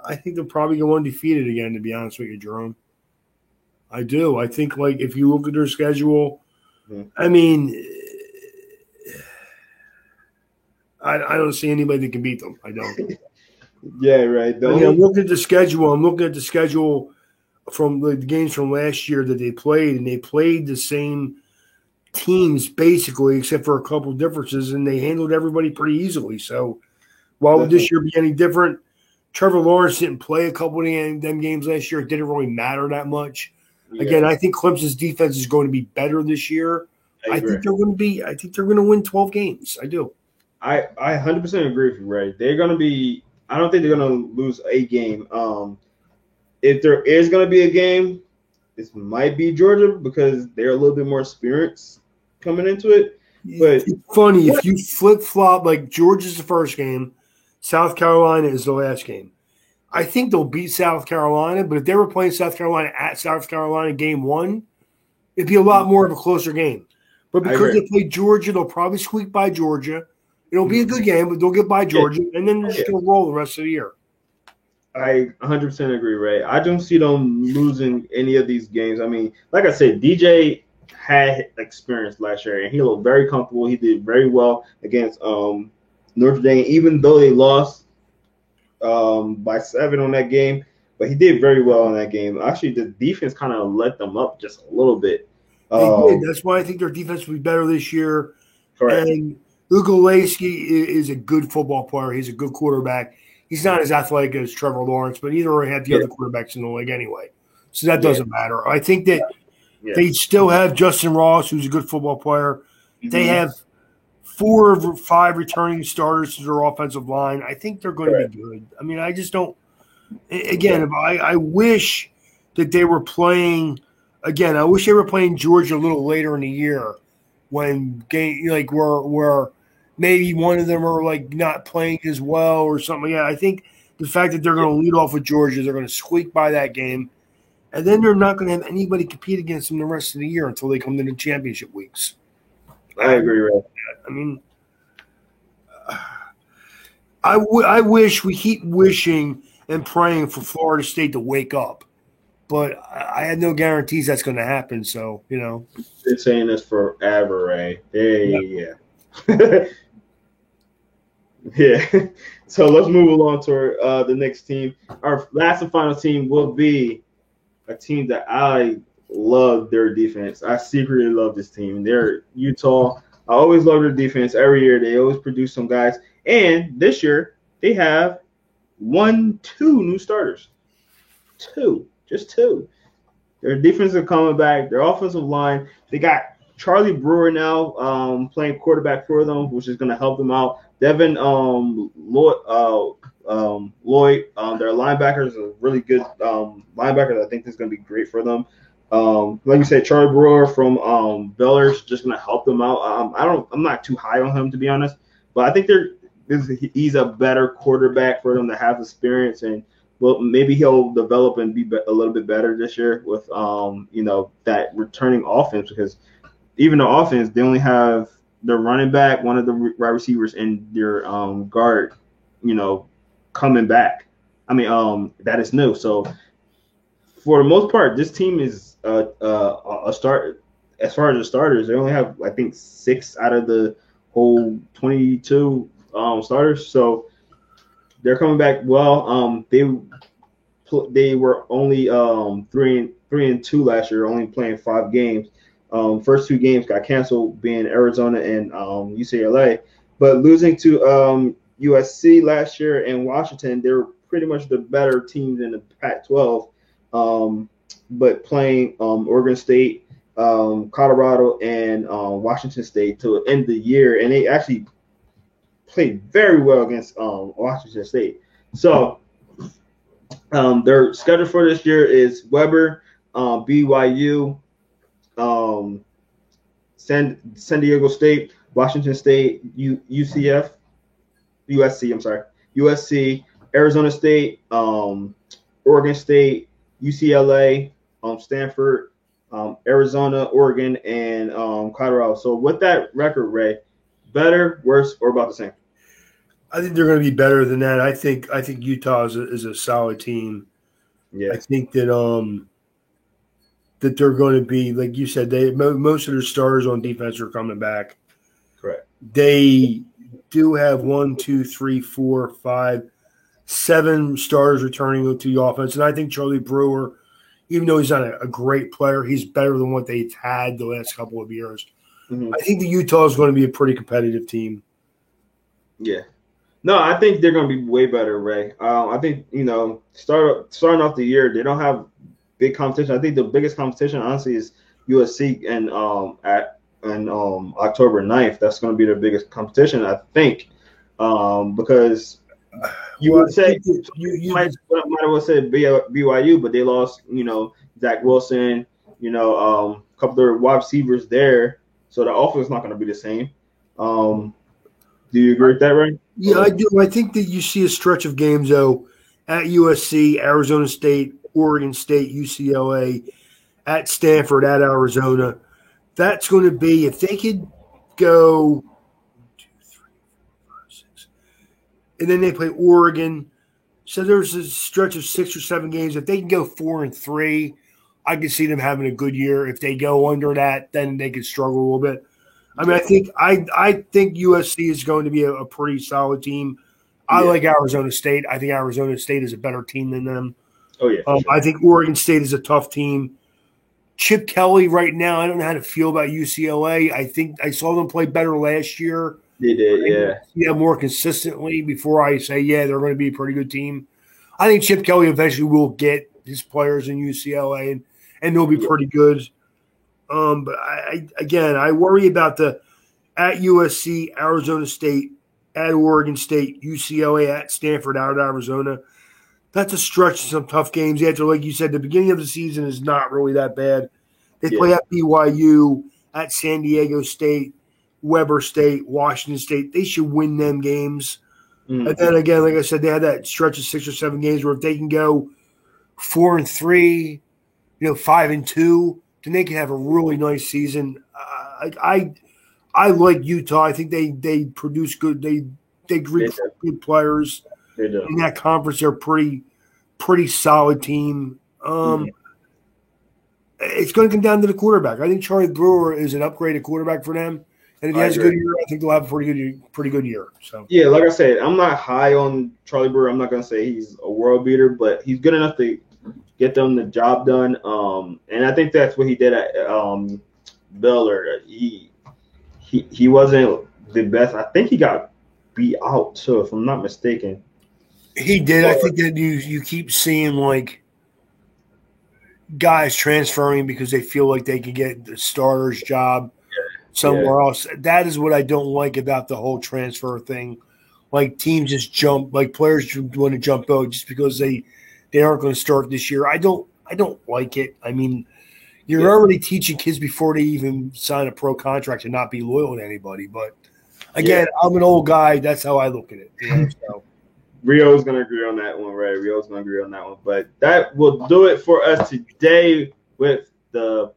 I think they'll probably go undefeated again, to be honest with you, Jerome. I do. I think, like, if you look at their schedule, I don't see anybody that can beat them. I don't. Yeah, right. I mean, I'm looking at the schedule. I'm looking at the schedule from the games from last year that they played, and they played the same teams basically, except for a couple of differences, and they handled everybody pretty easily. So, why would Definitely. this year be any different? Trevor Lawrence didn't play a couple of them games last year. It didn't really matter that much. Yeah, Again, I think Clemson's defense is going to be better this year. I agree. I think they're going to win 12 games. I do. I 100% agree with you, Ray. They're gonna be. I don't think they're gonna lose a game. If there is gonna be a game, this might be Georgia because they're a little bit more experienced coming into it. But it's funny if you flip flop like Georgia's the first game, South Carolina is the last game. I think they'll beat South Carolina, but if they were playing South Carolina at South Carolina game one, it'd be a lot more of a closer game. But because they play Georgia, they'll probably squeak by Georgia. It'll be a good game, but they'll get by Georgia, and then they're just going to roll the rest of the year. I 100% agree, Ray. I don't see them losing any of these games. I mean, like I said, DJ had experience last year, and he looked very comfortable. He did very well against Notre Dame, even though they lost by 7 on that game. But he did very well in that game. Actually, the defense kind of let them up just a little bit. They did. That's why I think their defense will be better this year. Correct. And Luke Olszewski is a good football player. He's a good quarterback. He's not as athletic as Trevor Lawrence, but neither had the other quarterbacks in the league anyway. So that doesn't matter. I think that they still have Justin Ross, who's a good football player. Mm-hmm. They have 4 of 5 returning starters to their offensive line. I think they're going to be good. I mean, I just don't – again, I wish that they were playing – again, I wish they were playing Georgia a little later in the year when where maybe one of them are like not playing as well or something. Yeah, I think the fact that they're going to lead off with Georgia, they're going to squeak by that game, and then they're not going to have anybody compete against them the rest of the year until they come to the championship weeks. I agree with that. I mean, I wish we keep wishing and praying for Florida State to wake up. But I had no guarantees that's going to happen. So, Been saying this forever, Ray. Yeah. Yeah. So let's move along to the next team. Our last and final team will be a team that I love their defense. I secretly love this team. They're Utah. I always love their defense. Every year they always produce some guys. And this year they have 2 new starters. 2. Just 2. Their defense is coming back. Their offensive line, they got Charlie Brewer now playing quarterback for them, which is going to help them out. Devin Lloyd, their linebackers are really good linebackers. I think this is going to be great for them. Like you said, Charlie Brewer from Baylor is just going to help them out. I'm not too high on him, to be honest, but I think he's a better quarterback for them to have experience, and well, maybe he'll develop and be a little bit better this year with that returning offense, because even the offense, they only have their running back, one of the wide receivers, and their guard, coming back. I mean, that is new. So for the most part, this team is a start. As far as the starters, they only have, I think, 6 out of the whole 22 starters. So they're coming back well. They were only 3-2 last year, only playing 5 games. First 2 games got canceled, being Arizona and UCLA. But losing to USC last year and Washington, they're pretty much the better teams in the Pac-12. But playing Oregon State, Colorado, and Washington State to end the year, and they actually played very well against Washington State. So their schedule for this year is Weber, BYU, San Diego State, Washington State, USC, Arizona State, Oregon State, UCLA, Stanford, Arizona, Oregon, and Colorado. So with that record, Ray, better, worse, or about the same? I think they're going to be better than that. I think Utah is a solid team. Yeah. I think that that they're going to be, like you said, most of their starters on defense are coming back. Correct. They do have 1, 2, 3, 4, 5, 7 stars returning to the offense. And I think Charlie Brewer, even though he's not a great player, he's better than what they've had the last couple of years. Mm-hmm. I think the Utah is going to be a pretty competitive team. Yeah. No, I think they're going to be way better, Ray. I think, starting off the year, they don't have big competition. I think the biggest competition, honestly, is USC and October 9th. That's going to be their biggest competition, I think, because you would say you might as well say BYU, but they lost, Zach Wilson, a couple of their wide receivers there, so the offense is not going to be the same. Do you agree with that, Ray? Yeah, I do. I think that you see a stretch of games, though, at USC, Arizona State, Oregon State, UCLA, at Stanford, at Arizona. That's going to be, if they could go 1, 2, 3, 4, 5, 6, and then they play Oregon. So there's a stretch of 6 or 7 games. If they can go 4-3, I can see them having a good year. If they go under that, then they could struggle a little bit. I mean, I think USC is going to be a pretty solid team. I like Arizona State. I think Arizona State is a better team than them. Oh, yeah. Sure. I think Oregon State is a tough team. Chip Kelly right now, I don't know how to feel about UCLA. I think I saw them play better last year. They did, yeah. Yeah, more consistently before I say, they're going to be a pretty good team. I think Chip Kelly eventually will get his players in UCLA, and they'll be pretty good. But I worry about at USC, Arizona State, at Oregon State, UCLA, at Stanford, out of Arizona. That's a stretch of some tough games. After, like you said, the beginning of the season is not really that bad. They play at BYU, at San Diego State, Weber State, Washington State. They should win them games. Mm-hmm. And then again, like I said, they had that stretch of 6 or 7 games where if they can go 4-3, 5-2, then they can have a really nice season. I like Utah. I think they produce good. They recruit good players. They do. In that conference, they're a pretty solid team. It's going to come down to the quarterback. I think Charlie Brewer is an upgraded quarterback for them, and if he has a good year, I think they'll have a pretty good year. So yeah, like I said, I'm not high on Charlie Brewer. I'm not going to say he's a world beater, but he's good enough to get them the job done. And I think that's what he did at Baylor. He wasn't the best. I think he got beat out too, if I'm not mistaken. He did. I think that you keep seeing like guys transferring because they feel like they can get the starter's job somewhere else. That is what I don't like about the whole transfer thing. Like teams just jump, like players want to jump out just because they aren't going to start this year. I don't like it. I mean, you're already teaching kids before they even sign a pro contract to not be loyal to anybody. But again, I'm an old guy. That's how I look at it. So. Rio's going to agree on that one, right? Rio's going to agree on that one. But that will do it for us today with the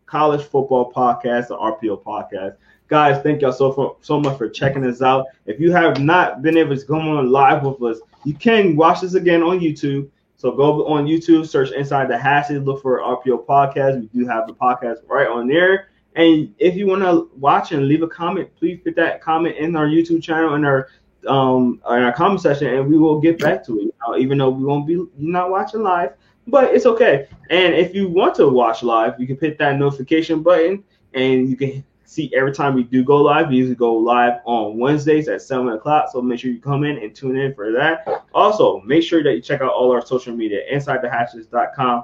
College Football Podcast, the RPO Podcast. Guys, thank y'all so much for checking us out. If you have not been able to come on live with us, you can watch this again on YouTube. So go on YouTube, search Inside the Hashes, look for RPO Podcast. We do have the podcast right on there. And if you want to watch and leave a comment, please put that comment in our YouTube channel in our comment section, and we will get back to it. Even though we won't be not watching live, but it's okay. And if you want to watch live, you can hit that notification button, and you can see every time we do go live. We usually go live on Wednesdays at 7 o'clock, so make sure you come in and tune in for that. Also, make sure that you check out all our social media, InsideTheHashes.com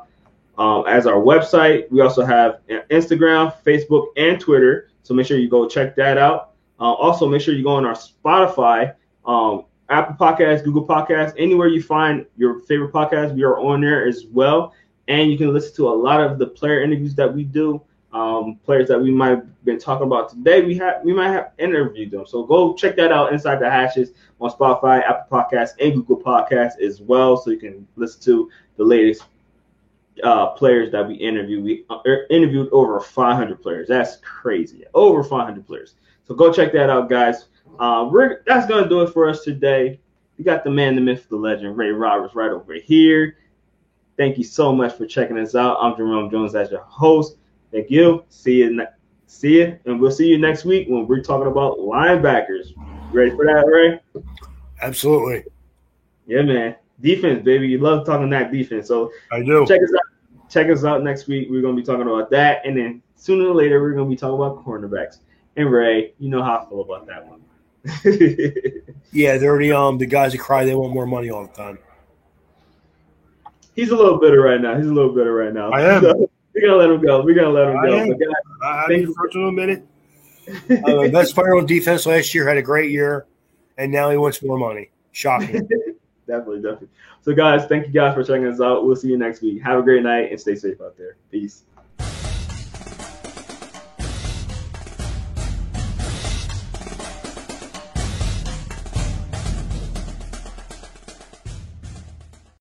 as our website. We also have Instagram, Facebook, and Twitter, so make sure you go check that out. Also, make sure you go on our Spotify, Apple Podcasts, Google Podcasts, anywhere you find your favorite podcast, we are on there as well. And you can listen to a lot of the player interviews that we do. Players that we might have been talking about today, we might have interviewed them. So go check that out, Inside the Hashes, on Spotify, Apple Podcasts, and Google Podcasts as well, so you can listen to the latest players that we interviewed. We interviewed over 500 players. That's crazy. Over 500 players. So go check that out, guys. That's going to do it for us today. We got the man, the myth, the legend, Ray Roberts right over here. Thank you so much for checking us out. I'm Jerome Jones as your host. Thank you. See you, and we'll see you next week when we're talking about linebackers. You ready for that, Ray? Absolutely. Yeah, man. Defense, baby. You love talking that defense. So I do. check us out. Check us out next week. We're gonna be talking about that, and then sooner or later we're gonna be talking about cornerbacks. And Ray, you know how I feel about that one. Yeah, they're the guys that cry they want more money all the time. He's a little bitter right now. I am. So we're gonna let him go. But guys, I need for a minute. Best player on defense last year, had a great year, and now he wants more money. Shocking. Definitely. So guys, thank you guys for checking us out. We'll see you next week. Have a great night and stay safe out there. Peace.